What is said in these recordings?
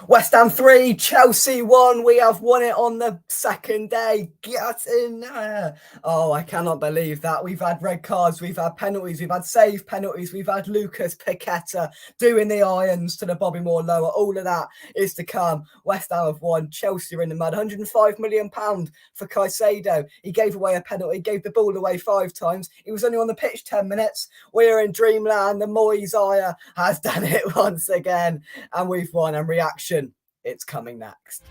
West Ham 3, Chelsea 1. We have won it on the second day. Get in there. Oh, I cannot believe that. We've had red cards, we've had penalties, we've had save penalties, we've had Lucas Paqueta doing the irons to the Bobby Moore lower. All of that is to come. West Ham have won. Chelsea are in the mud. £105 million for Caicedo. He gave away a penalty, gave the ball away 5 times. He was only on the pitch 10 minutes. We're in dreamland. The Moyes Ire has done it once again. And we've won. And reaction, it's coming next.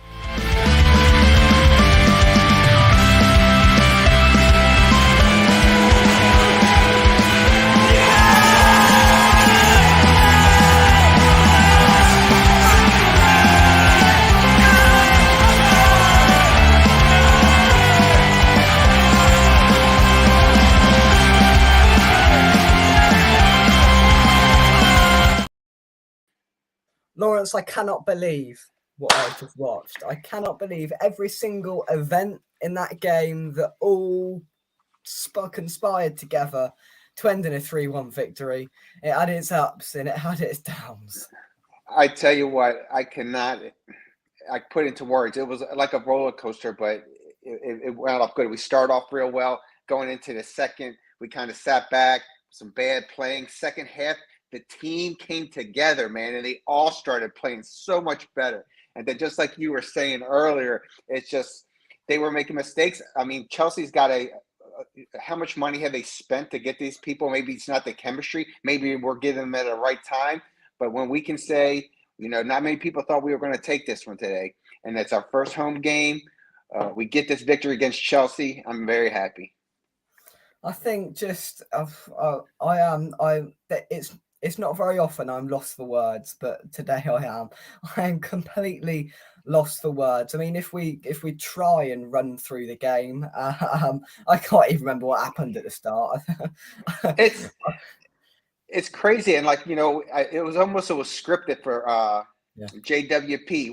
Lawrence, I cannot believe what I just watched. I cannot believe every single event in that game that all conspired together to end in a 3-1 victory. It had its ups and it had its downs. I tell you what, I put into words. It was like a roller coaster, but it wound up good. We started off real well. Going into the second, we kind of sat back, some bad playing. Second half, the team came together, man, and they all started playing so much better. And then just like you were saying earlier, it's just they were making mistakes. I mean, Chelsea's got how much money have they spent to get these people? Maybe it's not the chemistry. Maybe we're getting them at the right time. But when we can say, not many people thought we were going to take this one today, and that's our first home game. We get this victory against Chelsea. I'm very happy. I think it's not very often I'm lost for words, but today I am completely lost for words. I mean, if we try and run through the game, I can't even remember what happened at the start. It's crazy, and it was scripted for JWP,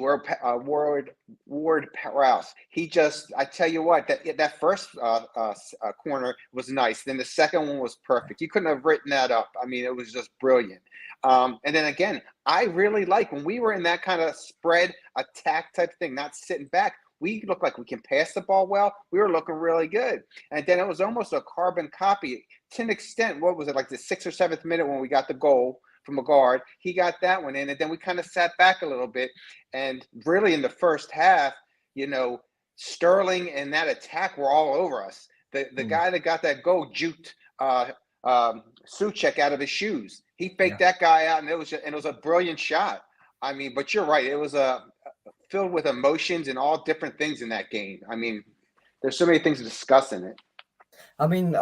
Ward Prowse. I tell you what, that first corner was nice. Then the second one was perfect. You couldn't have written that up. I mean, it was just brilliant. And then again, I really like when we were in that kind of spread attack type thing, not sitting back. We look like we can pass the ball well. We were looking really good. And then it was almost a carbon copy to an extent. What was it, like the 6th or 7th minute when we got the goal from a guard? He got that one in, and then we kind of sat back a little bit. And really in the first half, Sterling and that attack were all over us. The guy that got that goal juked Souček out of his shoes. He faked that guy out, and it was a brilliant shot. I mean, but you're right. It was filled with emotions and all different things in that game. I mean, there's so many things to discuss in it. I mean,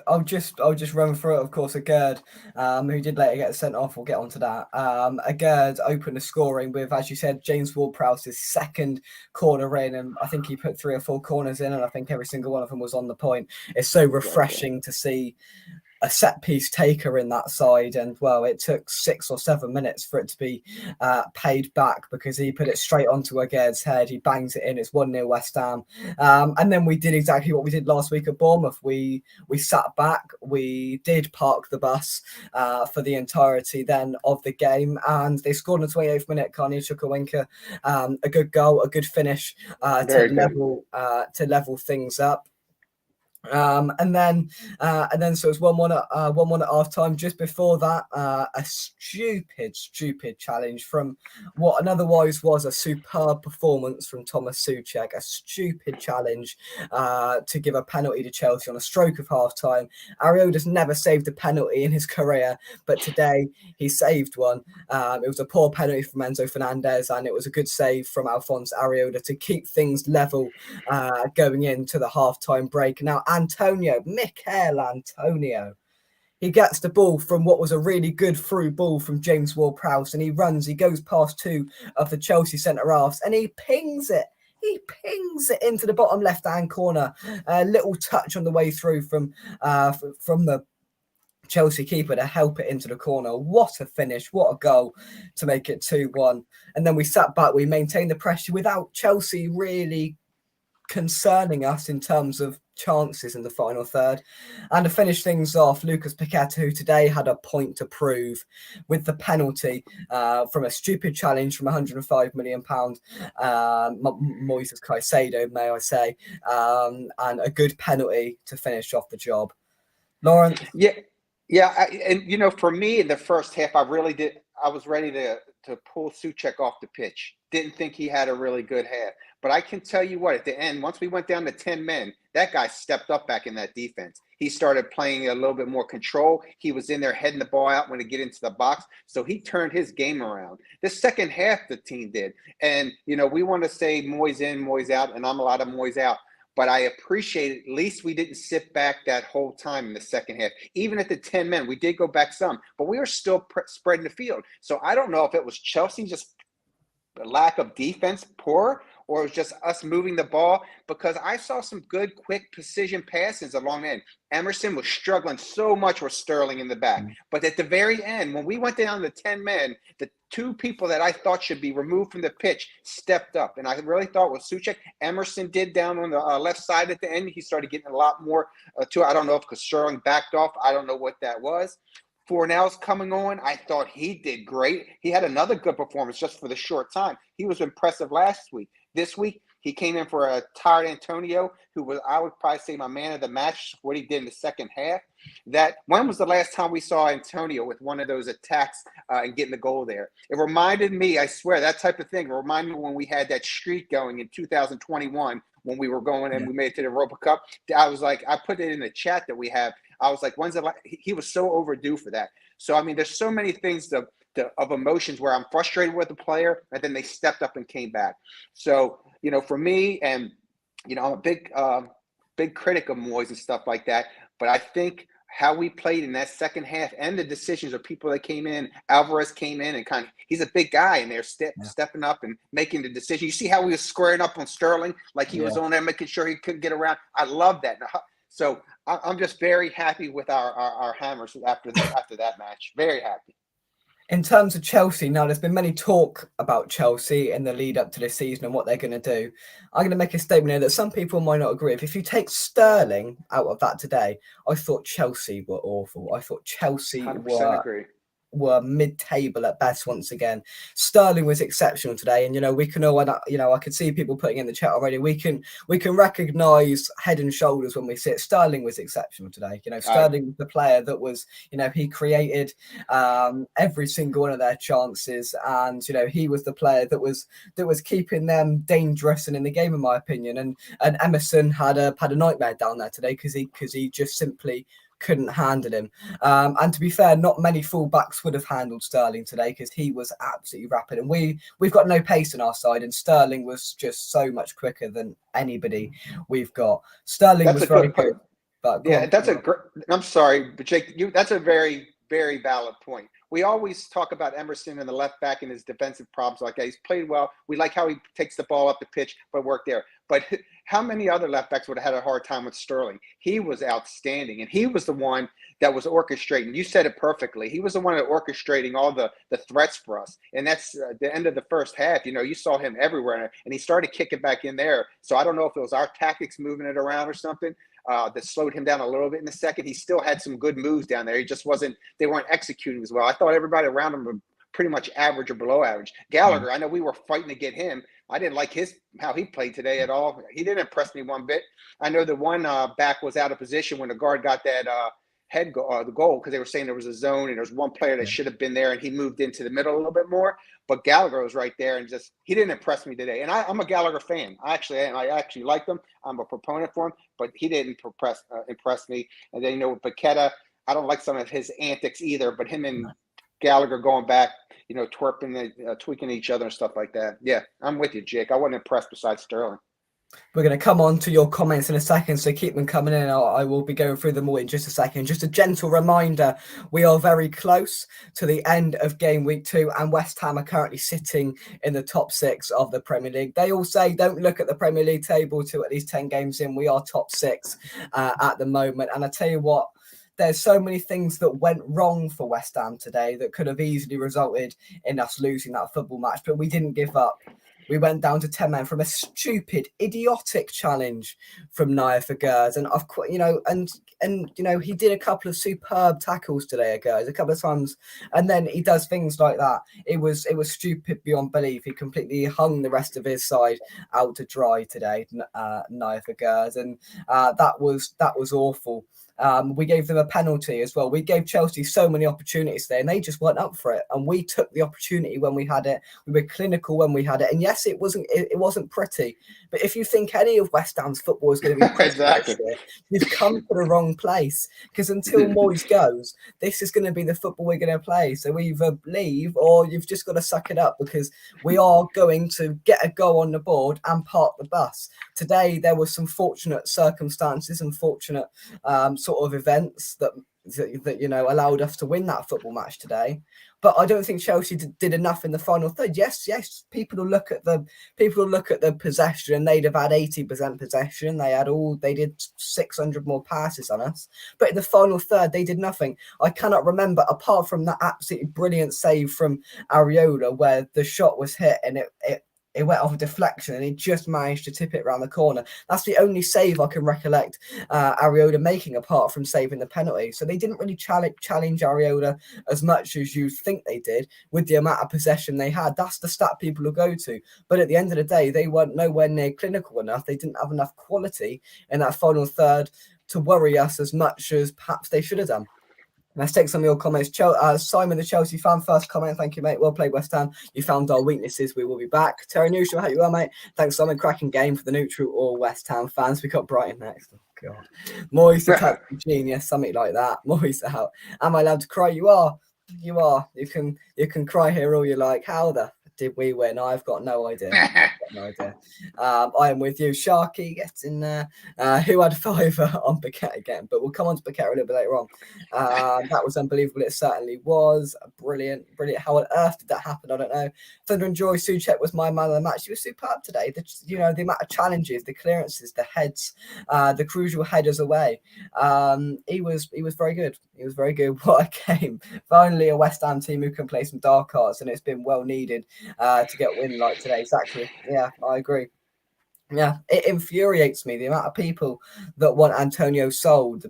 I'll just run through it. Of course, Agerd, who did later get sent off. We'll get onto that. Agerd opened the scoring with, as you said, James Ward-Prowse's second corner in, and I think he put 3 or 4 corners in, and I think every single one of them was on the point. It's so refreshing to see a set piece taker in that side, and well, it took 6 or 7 minutes for it to be paid back because he put it straight onto Agerd's head. He bangs it in. It's 1-0 West Ham, and then we did exactly what we did last week at Bournemouth. We sat back. We did park the bus for the entirety then of the game, and they scored in the 28th minute. Carney Chukwuemeka, a good goal, a good finish to level things up. And then so it's 1-1 at half time. Just before that, a stupid challenge from what otherwise was a superb performance from Thomas Souček. A stupid challenge to give a penalty to Chelsea on a stroke of half time. Areoda's never saved a penalty in his career, but today he saved one. It was a poor penalty from Enzo Fernandez, and it was a good save from Alphonse Areoda to keep things level going into the half time break. Now, Mikel Antonio, he gets the ball from what was a really good through ball from James Ward-Prowse, and he goes past 2 of the Chelsea centre-halves, and he pings it into the bottom left-hand corner. A little touch on the way through from the Chelsea keeper to help it into the corner. What a finish, what a goal to make it 2-1. And then we sat back, we maintained the pressure without Chelsea really concerning us in terms of chances in the final third. And to finish things off, Lucas Paqueta, who today had a point to prove with the penalty from a stupid challenge from £105 million, Moises Caicedo, may I say, and a good penalty to finish off the job. Lawrence? Yeah. And for me in the first half, I was ready to pull Souček off the pitch. Didn't think he had a really good half. But I can tell you what, at the end, once we went down to 10 men, that guy stepped up back in that defense. He started playing a little bit more control. He was in there heading the ball out when to get into the box. So he turned his game around. The second half, the team did. And, we want to say Moyes in, Moyes out, and I'm a lot of Moyes out. But I appreciate it. At least we didn't sit back that whole time in the second half. Even at the 10 men, we did go back some, but we were still spreading the field. So I don't know if it was Chelsea just a lack of defense, poor, or it was just us moving the ball, because I saw some good, quick precision passes along the end. Emerson was struggling so much with Sterling in the back. But at the very end, when we went down to 10 men, the two people that I thought should be removed from the pitch stepped up. And I really thought with Souček, Emerson did down on the left side at the end. He started getting a lot more I don't know if because Sterling backed off. I don't know what that was. Fornell's coming on. I thought he did great. He had another good performance just for the short time. He was impressive last week. This week, he came in for a tired Antonio, who was, I would probably say, my man of the match, what he did in the second half. When was the last time we saw Antonio with one of those attacks and getting the goal there? It reminded me, I swear, that type of thing. It reminded me when we had that streak going in 2021 when we were going and we made it to the Europa Cup. I was like, I put it in the chat that we have. I was like, he was so overdue for that. So, I mean, there's so many things of emotions where I'm frustrated with the player, and then they stepped up and came back. So, for me, and, I'm a big critic of Moyes and stuff like that, but I think how we played in that second half and the decisions of people that came in, Alvarez came in and he's a big guy and they're stepping up and making the decision. You see how he was squaring up on Sterling, like he was on there making sure he couldn't get around. I love that. So I'm just very happy with our Hammers after that match. Very happy. In terms of Chelsea, now there's been many talk about Chelsea in the lead up to this season and what they're going to do. I'm going to make a statement here that some people might not agree with. If you take Sterling out of that today, I thought Chelsea were awful. I thought Chelsea were mid-table at best once again. Sterling was exceptional today, and we can all, I could see people putting in the chat already. We can recognise head and shoulders when we see it. Sterling was exceptional today. Sterling was the player that was, he created every single one of their chances, and he was the player that was keeping them dangerous and in the game, in my opinion. And Emerson had a nightmare down there today because he just simply couldn't handle him. And to be fair, not many fullbacks would have handled Sterling today because he was absolutely rapid. And we've got no pace on our side, and Sterling was just so much quicker than anybody we've got. Sterling was very good. But I'm sorry, but Jake, that's a very, very valid point. We always talk about Emerson and the left back and his defensive problems like that. He's played well. We like how he takes the ball up the pitch, but work there. But how many other left backs would have had a hard time with Sterling? He was outstanding, and he was the one that was orchestrating. You said it perfectly. He was the one that orchestrating all the threats for us. And that's the end of the first half. You saw him everywhere, and he started kicking back in there. So I don't know if it was our tactics moving it around or something that slowed him down a little bit in the second. He still had some good moves down there. They weren't executing as well. I thought everybody around him were pretty much average or below average. Gallagher, I know we were fighting to get him. I didn't like how he played today at all. He didn't impress me one bit. I know the one back was out of position when the guard got that the goal, because they were saying there was a zone and there's one player that should have been there, and he moved into the middle a little bit more. But Gallagher was right there, and he didn't impress me today. And I'm a Gallagher fan. I actually like him. I'm a proponent for him, but he didn't impress me. And then Paqueta, I don't like some of his antics either. But him and Gallagher going back, twerping, tweaking each other and stuff like that. Yeah, I'm with you, Jake. I wasn't impressed besides Sterling. We're going to come on to your comments in a second, so keep them coming in. I will be going through them all in just a second. Just a gentle reminder, we are very close to the end of game week 2, and West Ham are currently sitting in the top 6 of the Premier League. They all say don't look at the Premier League table till at least 10 games in. We are top 6 at the moment. And I tell you what, there's so many things that went wrong for West Ham today that could have easily resulted in us losing that football match, but we didn't give up. We went down to 10 men from a stupid, idiotic challenge from Naya for Gers. And I've, he did a couple of superb tackles today, Gers, a couple of times, and then he does things like that. It was stupid beyond belief. He completely hung the rest of his side out to dry today, Naya for Gers, and that was awful. We gave them a penalty as well. We gave Chelsea so many opportunities there, and they just weren't up for it. And we took the opportunity when we had it. We were clinical when we had it. And yes, it wasn't pretty. But if you think any of West Ham's football is going to be pretty exactly, this year, you've come to the wrong place. Because until Moyes goes, this is going to be the football we're going to play. So either leave or you've just got to suck it up, because we are going to get a goal on the board and park the bus. Today there were some fortunate circumstances and fortunate sort of events that allowed us to win that football match today. But I don't think Chelsea did enough in the final third. Yes, people will look at the possession, and they'd have had 80% possession. They did 600 more passes on us. But in the final third, they did nothing. I cannot remember, apart from that absolutely brilliant save from Areola, where the shot was hit and it went off a deflection and he just managed to tip it around the corner. That's the only save I can recollect Areola making, apart from saving the penalty. So they didn't really challenge Areola as much as you think they did with the amount of possession they had. That's the stat people will go to. But at the end of the day, they weren't nowhere near clinical enough. They didn't have enough quality in that final third to worry us as much as perhaps they should have done. Let's take some of your comments. Simon, the Chelsea fan, first comment. Thank you, mate. Well played, West Ham. You found our weaknesses. We will be back. Terry Neutral, how you are, mate? Thanks, Simon. Cracking game for the neutral or West Ham fans. We got Brighton next. Oh, God. Moyes, the genius, something like that. Moyes out. Am I allowed to cry? You are. You are. You can cry here all you like. How the did we win? I've got no idea. I am with you. Sharky gets in there. Who had 5 on Paquette again? But we'll come on to Paquette a little bit later on. That was unbelievable. It certainly was. Brilliant. How on earth did that happen? I don't know. Thunder and Joy, Souček was my man of the match. He was superb today. The amount of challenges, the clearances, the heads, the crucial headers away. He was very good. He was very good. What a game. Finally, a West Ham team who can play some dark arts, and it's been well needed to get a win like today. Exactly. Yeah, I agree. Yeah, it infuriates me, the amount of people that want Antonio sold,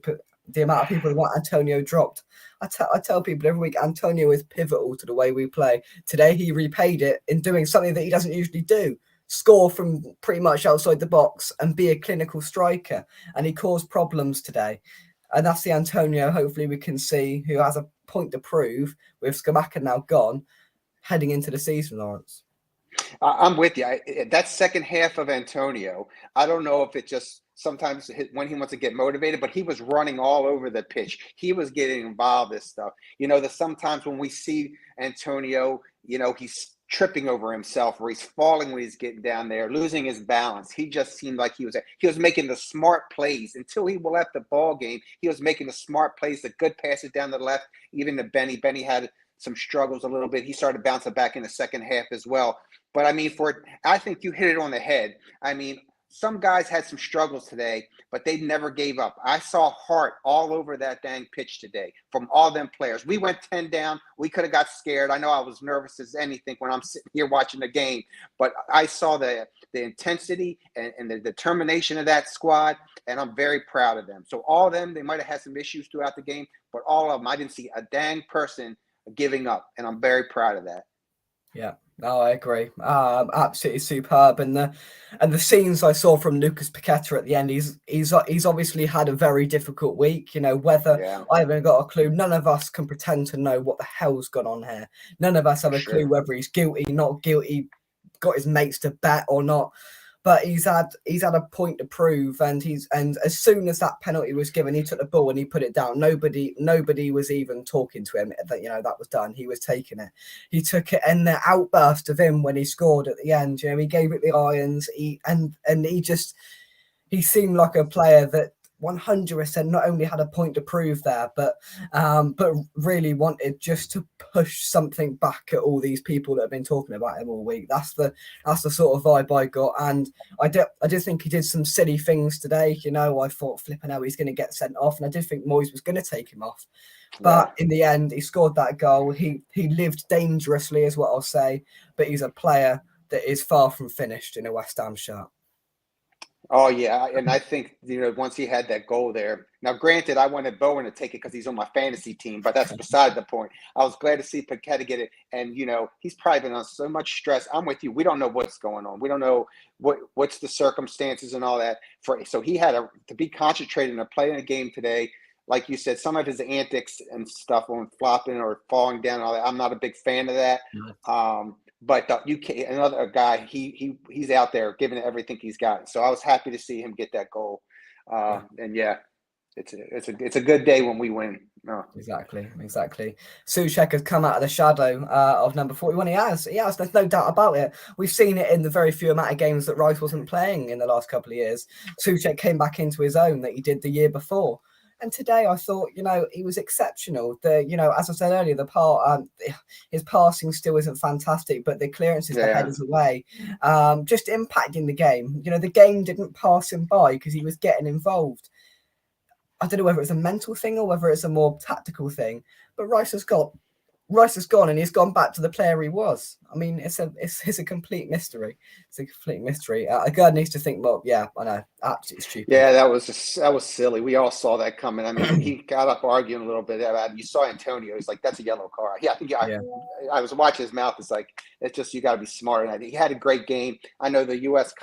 the amount of people that want Antonio dropped. I tell people every week, Antonio is pivotal to the way we play. Today, he repaid it in doing something that he doesn't usually do. Score from pretty much outside the box and be a clinical striker. And he caused problems today. And that's the Antonio, hopefully we can see, who has a point to prove with Scamacca now gone, heading into the season, Lawrence. I'm with you. That second half of Antonio, I don't know if it just sometimes when he wants to get motivated, but he was running all over the pitch. He was getting involved in stuff. Sometimes when we see Antonio, he's tripping over himself, or he's falling when he's getting down there, losing his balance. He just seemed like he was making the smart plays until he left the ball game. He was making the smart plays, the good passes down the left, even to Benny. Benny had some struggles a little bit. He started bouncing back in the second half as well. But I think you hit it on the head. Some guys had some struggles today, but they never gave up. I saw heart all over that dang pitch today from all them players. We went 10 down. We could have got scared. I know I was nervous as anything when I'm sitting here watching the game, but I saw the intensity and the determination of that squad, and I'm very proud of them. So all of them, they might have had some issues throughout the game, but all of them, I didn't see a dang person giving up, and I'm very proud of that. Yeah. No, I agree. Absolutely superb, and the scenes I saw from Lucas Paqueta at the end. He's obviously had a very difficult week. Whether I haven't got a clue. None of us can pretend to know what the hell's gone on here. None of us have a clue whether he's guilty, not guilty, got his mates to bet or not. But he's had a point to prove, and as soon as that penalty was given, he took the ball and he put it down. Nobody was even talking to him. That was done. He was taking it. He took it, and the outburst of him when he scored at the end. He gave it the irons. He seemed like a player that 100% not only had a point to prove there, but really wanted just to push something back at all these people that have been talking about him all week. That's the sort of vibe I got, and I did think he did some silly things today. I thought flipping out he's going to get sent off, and I did think Moyes was going to take him off, but in the end he scored that goal. He lived dangerously, is what I'll say. But he's a player that is far from finished in a West Ham shirt. Oh yeah, and I think once he had that goal there. Now, granted, I wanted Bowen to take it because he's on my fantasy team, but that's beside the point. I was glad to see Paqueta get it, and he's probably been on so much stress. I'm with you. We don't know what's going on. We don't know what's the circumstances and all that. So he had to be concentrated and play in a game today. Like you said, some of his antics and stuff on flopping or falling down and all that, I'm not a big fan of that. But another guy, he's out there giving it everything he's got. So I was happy to see him get that goal. And yeah, it's a good day when we win. No. Exactly. Souček has come out of the shadow of number 41. He has. There's no doubt about it. We've seen it in the very few amount of games that Rice wasn't playing in the last couple of years. Souček came back into his own that he did the year before. And today I thought, he was exceptional. As I said earlier, his passing still isn't fantastic, but the clearances, the headers away, just impacting the game. The game didn't pass him by because he was getting involved. I don't know whether it's a mental thing or whether it's a more tactical thing, but Rice has gone and he's gone back to the player he was. I mean, it's a complete mystery. It's a complete mystery. A guy needs to think more. Yeah, I know, absolutely stupid. Yeah, that was silly. We all saw that coming. I mean, he got up arguing a little bit about it. You saw Antonio. He's like, "That's a yellow card." Yeah, I was watching his mouth. It's like, it's just, you got to be smart. And he had a great game. I know the U.S.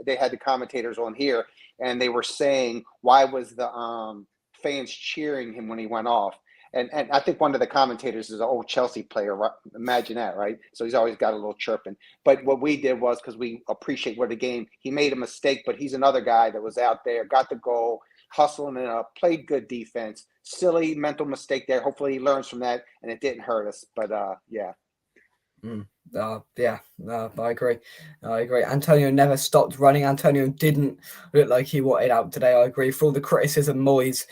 they had the commentators on here, and they were saying, why was the fans cheering him when he went off? And I think one of the commentators is an old Chelsea player. Imagine that, right? So he's always got a little chirping. But what we did was, because we appreciate what the game, he made a mistake, but he's another guy that was out there, got the goal, hustling it up, played good defense. Silly mental mistake there. Hopefully he learns from that and it didn't hurt us. But yeah. I agree. Antonio never stopped running. Antonio didn't look like he wanted out today. I agree. For all the criticism Moyes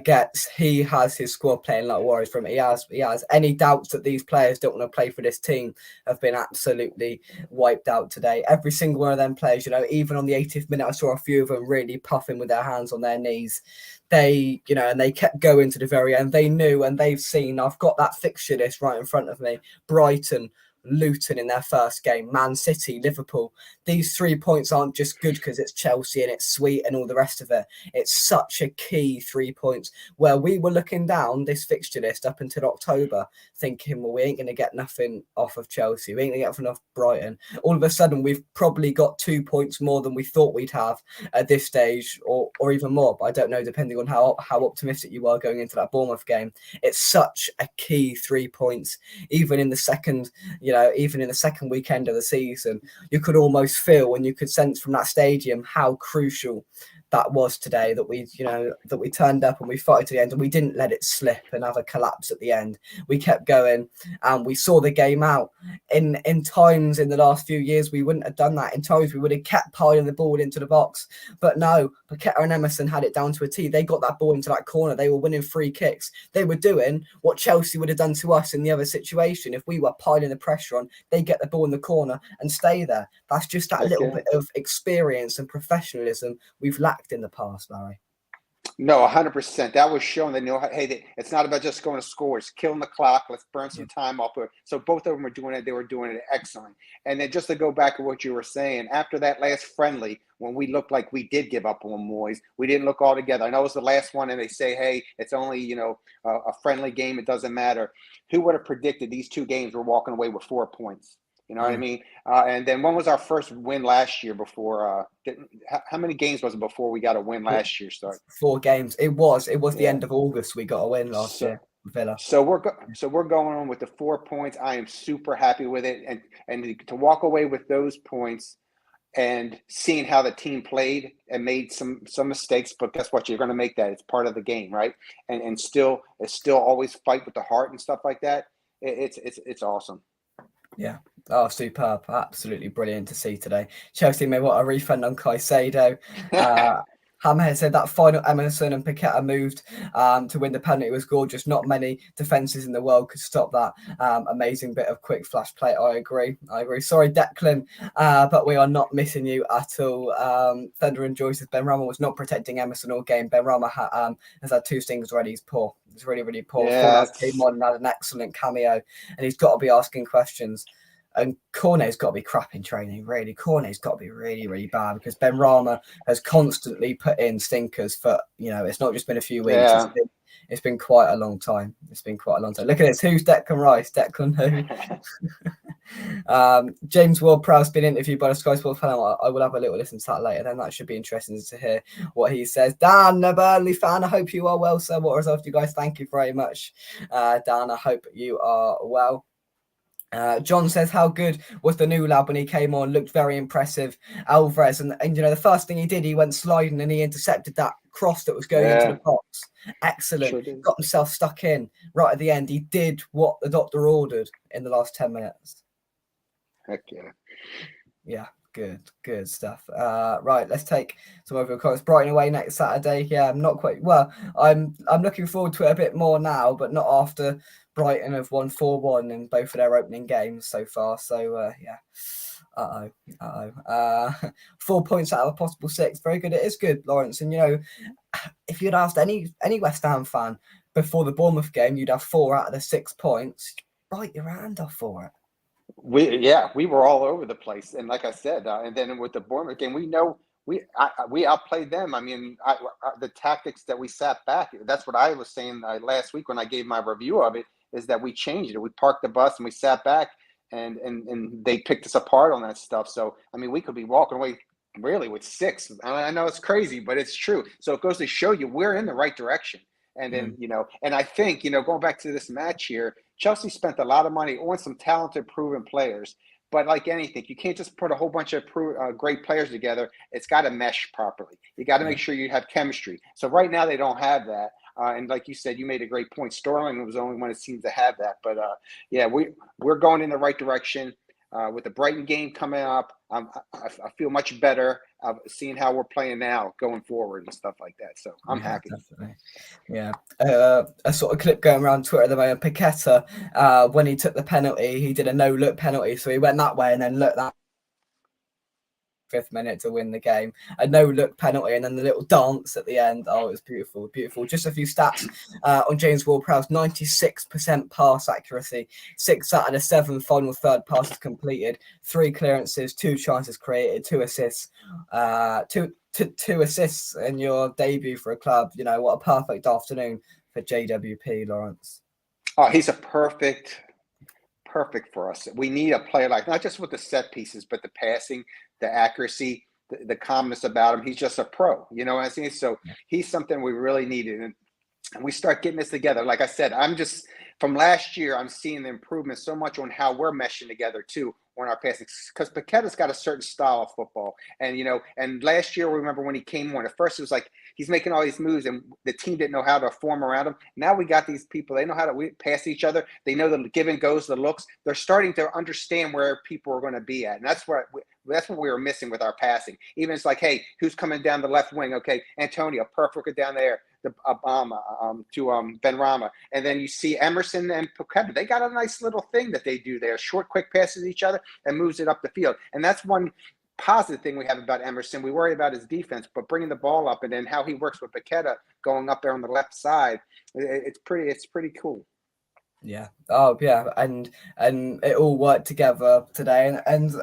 gets, he has his squad playing like Warriors from him. He has any doubts that these players don't want to play for this team have been absolutely wiped out today. Every single one of them players, even on the 80th minute, I saw a few of them really puffing with their hands on their knees. They, and they kept going to the very end. They knew and they've seen. I've got that fixture list right in front of me. Brighton, Luton in their first game, Man City, Liverpool. These 3 points aren't just good because it's Chelsea and it's sweet and all the rest of it. It's such a key 3 points where we were looking down this fixture list up until October thinking, well, we ain't going to get nothing off of Chelsea. We ain't going to get nothing off Brighton. All of a sudden, we've probably got 2 points more than we thought we'd have at this stage or even more. But I don't know, depending on how optimistic you are going into that Bournemouth game. It's such a key 3 points, even in the second weekend of the season. You could almost feel and you could sense from that stadium how crucial that was today, that we turned up and we fought to the end and we didn't let it slip and have a collapse at the end. We kept going and we saw the game out. In times in the last few years, we wouldn't have done that. In times we would have kept piling the ball into the box. But no, Paqueta and Emerson had it down to a T. They got that ball into that corner. They were winning free kicks. They were doing what Chelsea would have done to us in the other situation. If we were piling the pressure on, they get the ball in the corner and stay there. That's just that little bit of experience and professionalism we've lacked in the past, Larry. No, 100%. That was shown that, hey, it's not about just going to score. It's killing the clock. Let's burn some time off. So both of them were doing it. They were doing it excellent. And then just to go back to what you were saying, after that last friendly, when we looked like we did give up on Moyes, we didn't look all together. I know it was the last one, and they say, hey, it's only, a friendly game. It doesn't matter. Who would have predicted these 2 games were walking away with 4 points? You know what I mean? And then when was our first win last year before? How many games was it before we got a win last year? 4 games. It was the end of August we got a win last year. Villa. So we're going on with the 4 points. I am super happy with it, and to walk away with those points and seeing how the team played and made some mistakes, but guess what? You're going to make that. It's part of the game, right? And still always fight with the heart and stuff like that. It's awesome. Yeah. Oh, superb. Absolutely brilliant to see today. Chelsea may want a refund on Caicedo. Hammer said that final Emerson and Paqueta moved to win the penalty was gorgeous. Not many defences in the world could stop that amazing bit of quick flash play. I agree. Sorry, Declan, but we are not missing you at all. Thunder and Joyce says Benrahma was not protecting Emerson all game. Benrahma has had 2 stings already. He's poor. He's really, really poor. Yeah, came on and had an excellent cameo, and he's got to be asking questions. And Cornet's got to be crap in training, really. Cornet's got to be really, really bad because Benrahma has constantly put in stinkers for, it's not just been a few weeks. Yeah. It's been quite a long time. Look at this. Who's Declan Rice? Declan who? James Ward-Prowse been interviewed by the Sky Sports panel. I will have a little listen to that later. Then that should be interesting to hear what he says. Dan, a Burnley fan. I hope you are well, sir. What results, you guys? Thank you very much, Dan. I hope you are well. John says, how good was the new lad when he came on? Looked very impressive. Alvarez, and the first thing he did, he went sliding and he intercepted that cross that was going into the box. Excellent. Sure, got himself stuck in right at the end. He did what the doctor ordered in the last 10 minutes. Heck yeah. Yeah, good stuff. Right, let's take some of your comments. Brighton away next Saturday. Yeah, I'm not quite well. I'm looking forward to it a bit more now, but not after Brighton have won 4-1 in both of their opening games so far. So yeah. 4 points out of a possible 6. Very good. It is good, Lawrence. And if you'd asked any West Ham fan before the Bournemouth game, you'd have 4 out of the 6 points. Bite your hand off for it. We were all over the place, and like I said, and then with the Bournemouth game, we outplayed them. I mean, the tactics that we sat back. That's what I was saying last week when I gave my review of it. Is that we changed it? We parked the bus and we sat back, and they picked us apart on that stuff. So I mean, we could be walking away really with 6. I know it's crazy, but it's true. So it goes to show you we're in the right direction. And then and I think going back to this match here, Chelsea spent a lot of money on some talented, proven players. But like anything, you can't just put a whole bunch of great players together. It's got to mesh properly. You got to make sure you have chemistry. So right now they don't have that. And like you said, you made a great point. Sterling was the only one that seems to have that. But yeah, we're going in the right direction. With the Brighton game coming up, I feel much better seeing how we're playing now going forward and stuff like that. So I'm happy. Definitely. Yeah. A sort of clip going around Twitter at the moment. Paqueta, when he took the penalty, he did a no-look penalty. So he went that way and then looked that 5th minute to win the game. A no-look penalty and then the little dance at the end. Oh, it was beautiful, beautiful. Just a few stats on James Ward-Prowse. 96% pass accuracy. 6 out of the 7 final third passes completed. 3 clearances, 2 chances created, 2 assists. 2 assists in your debut for a club. What a perfect afternoon for JWP, Lawrence. Oh, he's a perfect for us. We need a player like, not just with the set pieces, but the passing, the accuracy, the calmness about him. He's just a pro, what I'm saying? So he's something we really needed. And we start getting this together. Like I said, from last year, I'm seeing the improvement so much on how we're meshing together too on our passing, because Paqueta's got a certain style of football. And, and last year, remember when he came on, at first it was like, he's making all these moves and the team didn't know how to form around him. Now we got these people, they know how to pass each other. They know the give and goes, the looks. They're starting to understand where people are going to be at. And that's what we were missing with our passing. Even it's like, hey, who's coming down the left wing? Okay, Antonio, perfect down there. To Benrahma. And then you see Emerson and Paqueta. They got a nice little thing that they do there. Short, quick passes each other and moves it up the field. And that's one positive thing we have about Emerson. We worry about his defense, but bringing the ball up and then how he works with Paqueta going up there on the left side, it's pretty cool. Yeah. Oh, yeah. And it all worked together today. And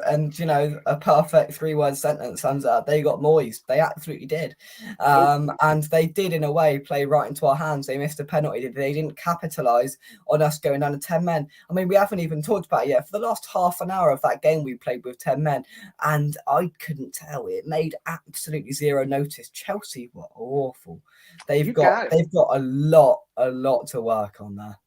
a perfect 3-word sentence sums it up. They got moist. They absolutely did. And they did, in a way, play right into our hands. They missed a penalty. They didn't capitalize on us going down to 10 men. I mean, we haven't even talked about it yet. For the last half an hour of that game, we played with 10 men. And I couldn't tell. It made absolutely zero notice. Chelsea were awful. They've got a lot to work on there.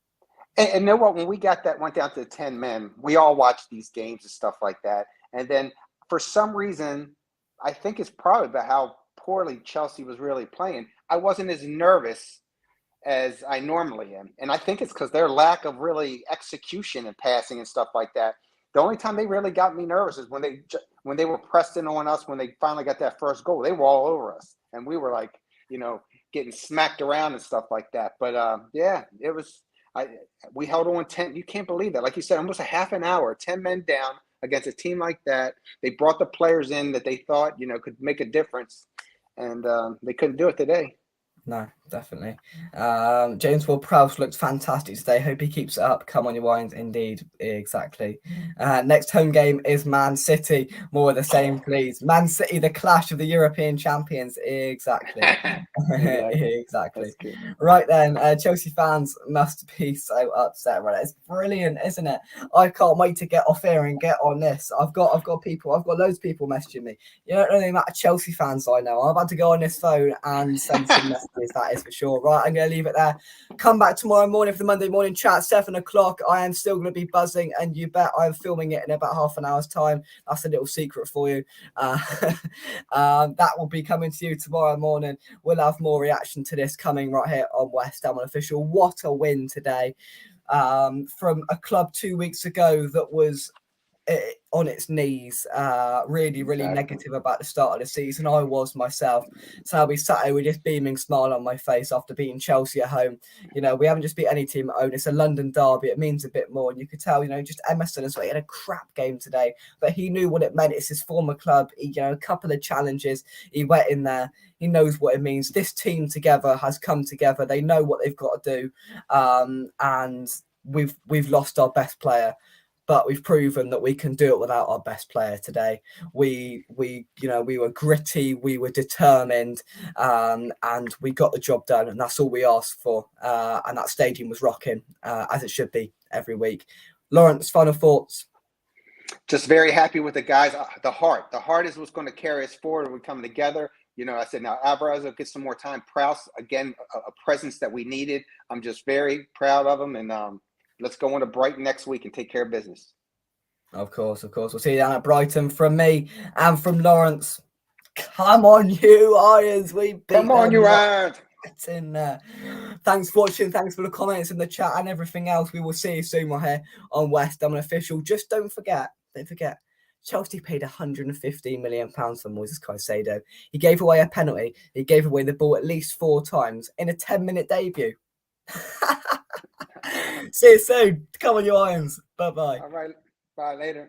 And know what? When we went down to 10 men, we all watched these games and stuff like that. And then for some reason, I think it's probably about how poorly Chelsea was really playing. I wasn't as nervous as I normally am. And I think it's because their lack of really execution and passing and stuff like that. The only time they really got me nervous is when they were pressed in on us, when they finally got that first goal. They were all over us. And we were like, getting smacked around and stuff like that. But yeah, it was... we held on 10. You can't believe that. Like you said, almost a half an hour, 10 men down against a team like that. They brought the players in that they thought, could make a difference. And they couldn't do it today. No, definitely. James Ward-Prowse looked fantastic today. Hope he keeps it up. Come on, your wines. Indeed, exactly. Next home game is Man City. More of the same, please. Man City, the clash of the European champions. Exactly. Exactly. Right then, Chelsea fans must be so upset. Right, it's brilliant, isn't it? I can't wait to get off here and get on this. I've got loads of people messaging me. You don't know the amount of Chelsea fans I know. I'm about to go on this phone and send some messages, that is for sure. Right, I'm going to leave it there. Come back tomorrow morning for the Monday morning chat, 7 o'clock. I am still going to be buzzing, and you bet I'm filming it in about half an hour's time. That's a little secret for you. That will be coming to you tomorrow morning. We'll have more reaction to this coming right here on West Ham Unofficial. What a win today from a club 2 weeks ago that was on its knees, really negative about the start of the season. I was myself. So I'll be sat here with this beaming smile on my face after beating Chelsea at home. You know, we haven't just beat any team at home. It's a London derby. It means a bit more. And you could tell, you know, just Emerson as well. He had a crap game today, but he knew what it meant. It's his former club. He, you know, a couple of challenges. He went in there. He knows what it means. This team together has come together. They know what they've got to do. And we've lost our best player, but we've proven that we can do it without our best player today. We were gritty, we were determined, and we got the job done, and that's all we asked for. And that stadium was rocking, as it should be every week. Lawrence, final thoughts? Just very happy with the guys. The heart is what's going to carry us forward. We're coming together. You know, I said now Alvarez will get some more time. Prowse, again, a presence that we needed. I'm just very proud of him, and let's go into Brighton next week and take care of business. Of course. We'll see you down at Brighton from me and from Lawrence. Come on, you Irons. Come on, you Irons. It's in there. Thanks for watching. Thanks for the comments in the chat and everything else. We will see you soon right here on West Ham Unofficial. Just don't forget, Chelsea paid £115 million for Moises Caicedo. He gave away a penalty. He gave away the ball at least 4 times in a 10-minute debut. See you soon. Come on, you Irons. Bye-bye. All right. Bye. Later.